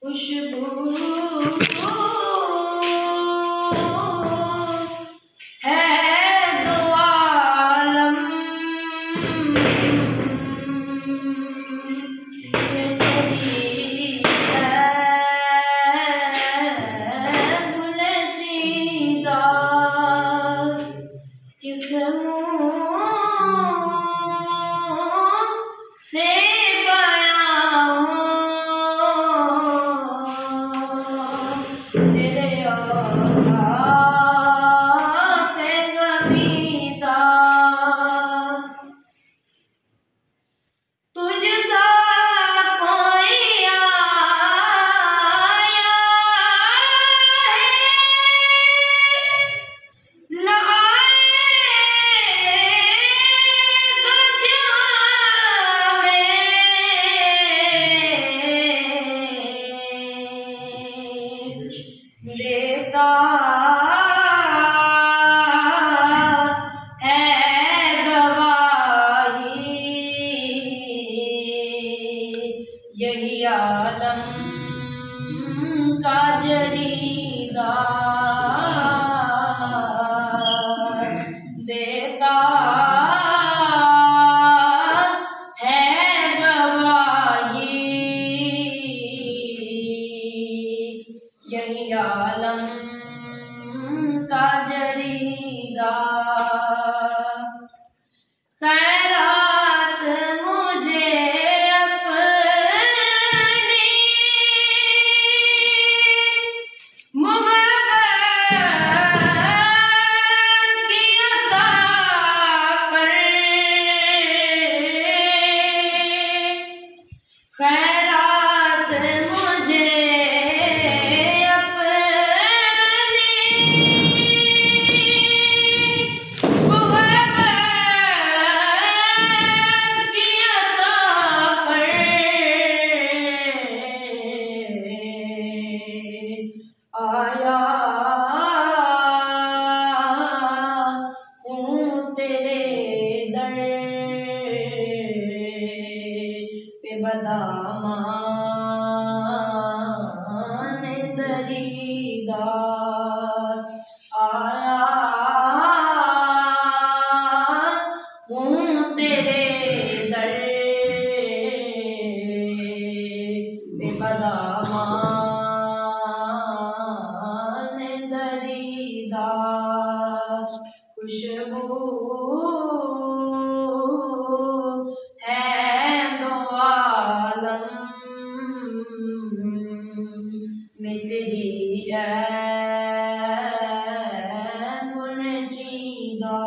खुशबू है दो आलम में तेरी है गुलजीदा किस मुँह से तेरे औसाफ़ गमीदा तुझ सा कोई आया है न आएगा जहाँ में देता है गवाही यही आलम का जरीदा देता है गवाही यही आलम का जरीदा खैरात मुझे अपनी मुहब्बत की अता कर खैरात मुझे आया हूँ तेरे दर पे बदामान दरीदा आया हूँ तेरे दर पे बदामान दरीदा खुशबू है दो आलम में तेरी गुलजीदा।